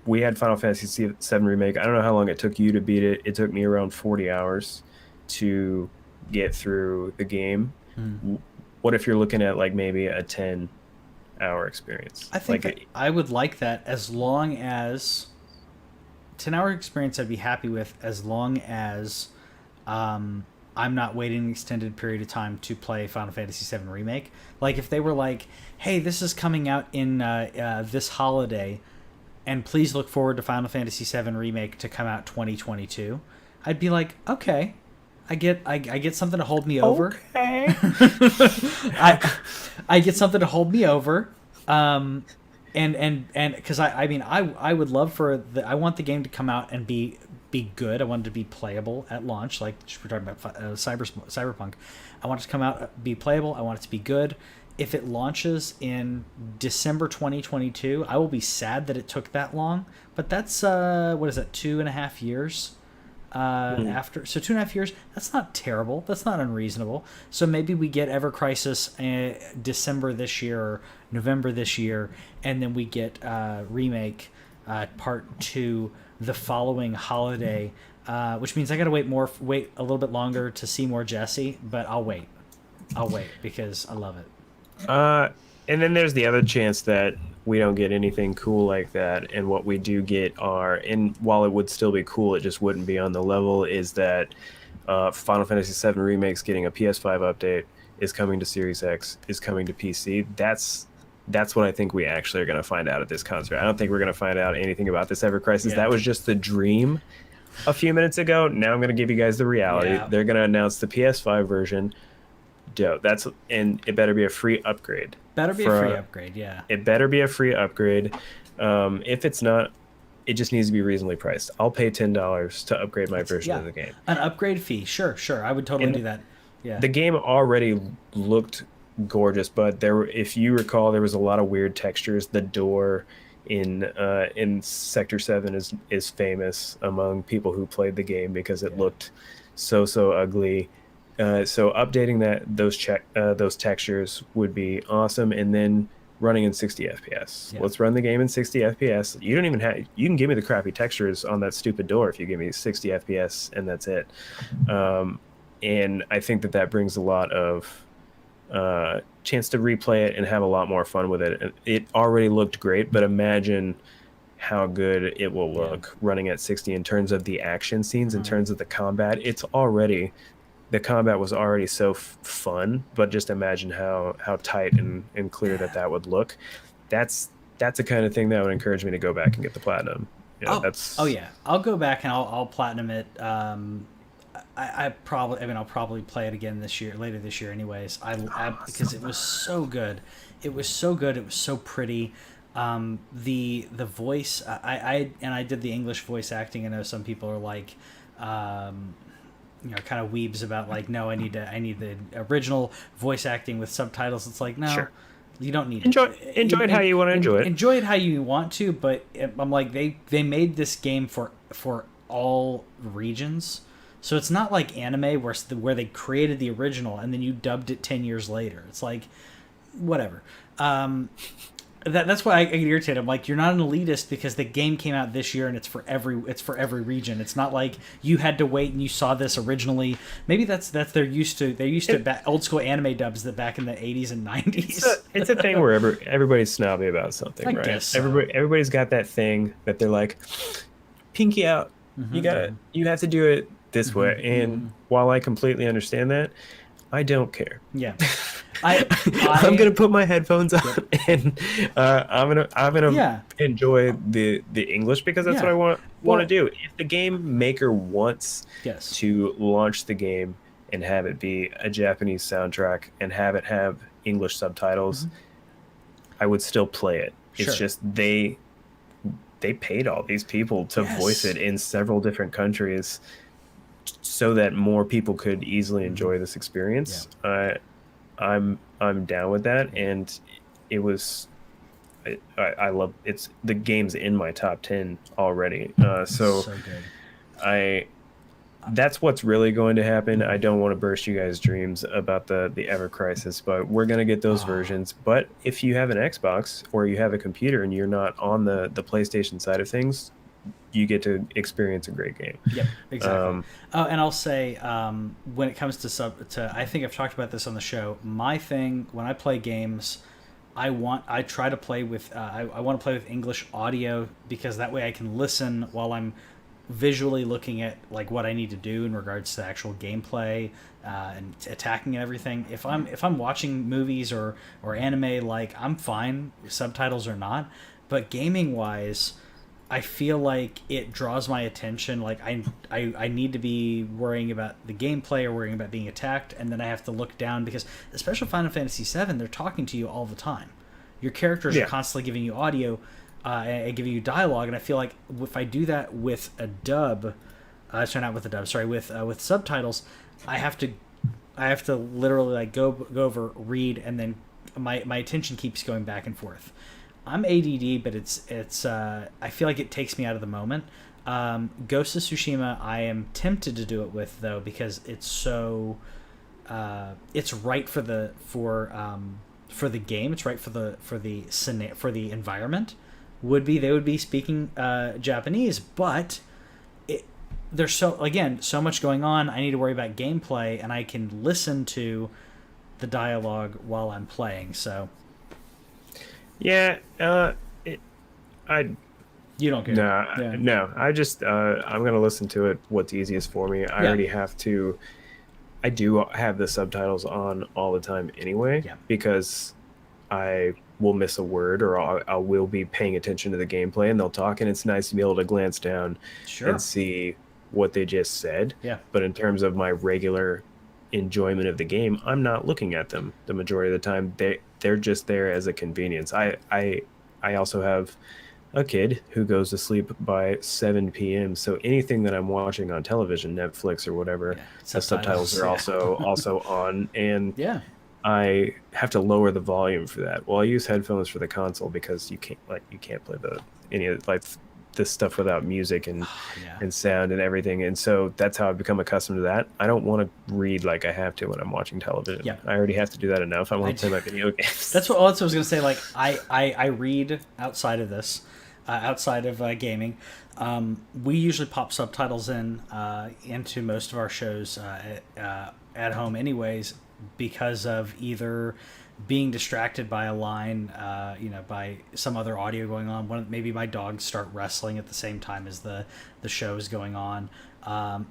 we had Final Fantasy VII Remake. I don't know how long it took you to beat it. It took me around 40 hours to get through the game. What if you're looking at like maybe a 10-hour experience? I think I would like that, as long as 10-hour experience I'd be happy with, as long as I'm not waiting an extended period of time to play Final Fantasy VII Remake. Like if they were like, hey, this is coming out in this holiday, and please look forward to Final Fantasy VII Remake to come out 2022, I'd be like, okay, I get something to hold me over. Okay. I get something to hold me over. And because I would love I want the game to come out and be good. I want it to be playable at launch, like we're talking about Cyberpunk. I want it to come out, be playable. I want it to be good. If it launches in December 2022, I will be sad that it took that long. But that's what is that, 2.5 years after? So 2.5 years. That's not terrible. That's not unreasonable. So maybe we get Ever Crisis December this year or November this year, and then we get Remake Part 2 the following holiday, which means I got to wait a little bit longer to see more Jesse, but I'll wait because I love it. And then there's the other chance that we don't get anything cool like that, and what we do get and while it would still be cool, it just wouldn't be on the level, is that Final Fantasy VII Remake's getting a PS5 update, is coming to Series X, is coming to PC. That's what I think we actually are going to find out at this concert. I don't think we're going to find out anything about this Ever Crisis. Yeah. That was just the dream a few minutes ago. Now I'm going to give you guys the reality. Yeah. They're going to announce the PS5 version. Dope. And it better be a free upgrade. Better be a free upgrade, yeah. It better be a free upgrade. If it's not, it just needs to be reasonably priced. I'll pay $10 to upgrade my version of the game. An upgrade fee, sure. I would totally do that. Yeah. The game already looked gorgeous, but if you recall, there was a lot of weird textures. The door in Sector 7 is famous among people who played the game because it looked so ugly. So updating those textures would be awesome, and then running in 60 FPS. Let's run the game in 60 FPS. You can give me the crappy textures on that stupid door if you give me 60 FPS, and that's it. And I think that brings a lot of chance to replay it and have a lot more fun with it. It already looked great, but imagine how good it will look running at 60 in terms of the action scenes, in terms of the combat. The combat was already so fun, but just imagine how tight and clear that would look. That's the kind of thing that would encourage me to go back and get the platinum. I'll go back and I'll platinum it. I'll probably play it again later this year anyways. Because it was so good. It was so good. It was so pretty. The voice, I did the English voice acting. I know some people are like, kind of weebs about like, no, I need the original voice acting with subtitles. It's like, no, sure. You don't need enjoy it how you want to enjoy it. Enjoy it how you want to, but I'm like, they made this game for all regions. So it's not like anime where they created the original and then you dubbed it 10 years later. It's like, whatever. That's why I get irritated. I'm like, you're not an elitist because the game came out this year and it's for every region. It's not like you had to wait and you saw this originally. Maybe that's they're used to old school anime dubs that back in the 80s and 90s. It's a thing where everybody's snobby about something, I right? guess so. Everybody's got that thing that they're like, pinky out. You have to do it this way. And while I completely understand that, I don't care. Yeah. I'm gonna put my headphones on and I'm gonna enjoy the English because that's what I want to do. If the game maker wants to launch the game and have it be a Japanese soundtrack and have it have English subtitles, I would still play it. It's just they paid all these people to voice it in several different countries so that more people could easily enjoy this experience. I'm down with that, and it was I love it's the game's in my top 10 already. So good. That's what's really going to happen. I don't want to burst you guys' dreams about the Ever Crisis, but we're going to get those versions. But if you have an Xbox or you have a computer and you're not on the PlayStation side of things, you get to experience a great game. Yep, exactly. And I'll say, when it comes to I think I've talked about this on the show. My thing when I play games, I try to play with I want to play with English audio because that way I can listen while I'm visually looking at like what I need to do in regards to actual gameplay and attacking and everything. If I'm watching movies or anime, like I'm fine, subtitles or not. But gaming wise, I feel like it draws my attention. Like I need to be worrying about the gameplay or worrying about being attacked, and then I have to look down because, especially Final Fantasy VII, they're talking to you all the time. Your characters are constantly giving you audio and giving you dialogue, and I feel like if I do that with a dub, not with a dub, sorry, with subtitles, I have to literally like go over, read, and then my attention keeps going back and forth. I'm ADD, but it's I feel like it takes me out of the moment. Ghost of Tsushima, I am tempted to do it with though because it's so it's right for the game. It's right for the environment. They would be speaking Japanese, but there's so much going on. I need to worry about gameplay, and I can listen to the dialogue while I'm playing. So. Yeah, you don't care. No. I just I'm gonna listen to it. What's easiest for me. I already have to. I do have the subtitles on all the time anyway, because I will miss a word or I will be paying attention to the gameplay and they'll talk, and it's nice to be able to glance down and see what they just said. Yeah. But in terms of my regular enjoyment of the game, I'm not looking at them the majority of the time. They're just there as a convenience. I also have a kid who goes to sleep by 7 p.m. So anything that I'm watching on television, Netflix or whatever, the subtitles are also on, and I have to lower the volume for that. Well, I use headphones for the console because you can't play any of this stuff without music and sound and everything, and so that's how I've become accustomed to that. I don't want to read like I have to when I'm watching television. I already have to do that enough. I want to play my video games. That's what I was going to say. Like I read outside of this, outside of gaming. We usually pop subtitles into most of our shows at home anyways, because of either being distracted by a line, by some other audio going on. Maybe my dogs start wrestling at the same time as the show is going on,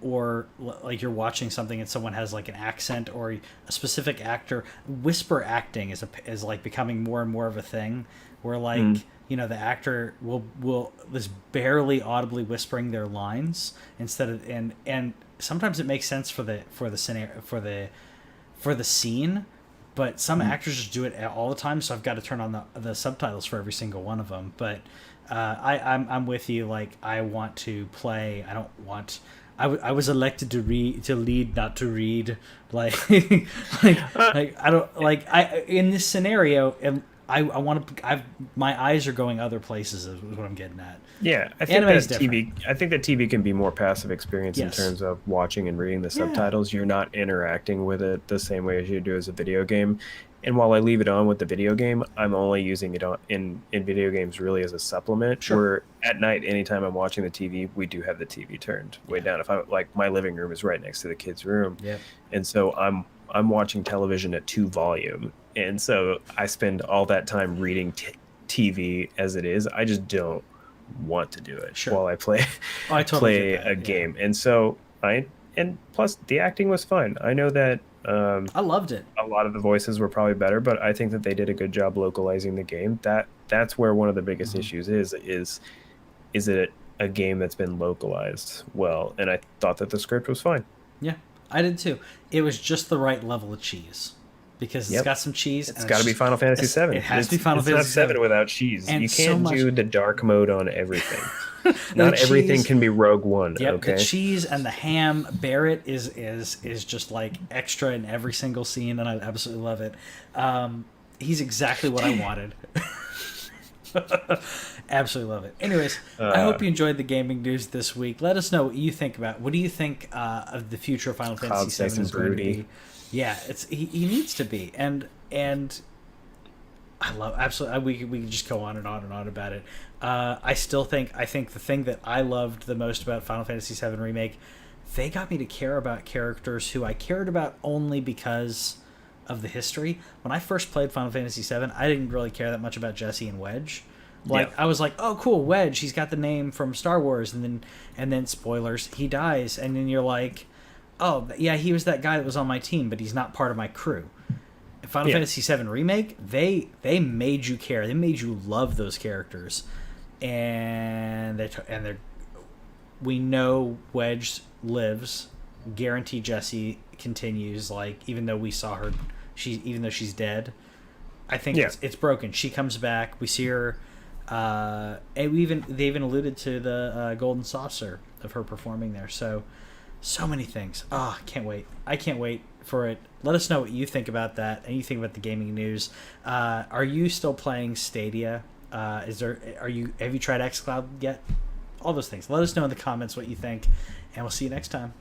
or like you're watching something and someone has like an accent or a specific actor. Whisper acting is like becoming more and more of a thing, where like the actor will is barely audibly whispering their lines instead of and sometimes it makes sense for the scenario for the scene. But some actors just do it all the time, so I've got to turn on the subtitles for every single one of them. But I'm with you. Like I want to play. I don't want. I was elected to lead, not to read. Like I don't like. In this scenario, I want to. My eyes are going other places. Is what I'm getting at. Yeah, I think that TV. I think that TV can be more passive experience in terms of watching and reading the subtitles. You're not interacting with it the same way as you do as a video game, And while I leave it on with the video game, I'm only using it on in video games really as a supplement. Sure. Where at night, anytime I'm watching the TV, we do have the TV turned way down. If I like, my living room is right next to the kids' room, and so I'm watching television at 2 volume, and so I spend all that time reading TV as it is. I just don't want to do it while I play I totally play a game, and so and plus the acting was fine. I know that. I loved it. A lot of the voices were probably better, but I think that they did a good job localizing the game. That's where one of the biggest issues is it a game that's been localized well? And I thought that the script was fine. Yeah, I did too. It was just the right level of cheese because it's got some cheese. It's got to be Final Fantasy VII. It has to be Final Fantasy VII without cheese. And you can't do the dark mode on everything. No, Not everything can be Rogue One. Yep, okay, the cheese and the ham. Barrett is just like extra in every single scene, and I absolutely love it. He's exactly what I wanted. Absolutely love it. Anyways, I hope you enjoyed the gaming news this week. Let us know what you think about. What do you think of the future of Final Fantasy VII is going to be? Yeah, he needs to be, and I love absolutely. We can just go on and on and on about it. I think the thing that I loved the most about Final Fantasy VII Remake, they got me to care about characters who I cared about only because of the history. When I first played Final Fantasy VII, I didn't really care that much about Jesse and Wedge. Like I was like, oh cool, Wedge, he's got the name from Star Wars, and then spoilers, he dies, and then you're like, oh yeah, he was that guy that was on my team, but he's not part of my crew. Final Fantasy VII Remake, they made you care. They made you love those characters, and we know Wedge lives. Guarantee Jessie continues. Like even though we saw her, even though she's dead, I think it's broken. She comes back. We see her, and they even alluded to the golden saucer of her performing there. So many things. Oh, I can't wait. I can't wait for it. Let us know what you think about that and you think about the gaming news. Are you still playing Stadia? Have you tried xCloud yet? All those things. Let us know in the comments what you think, and we'll see you next time.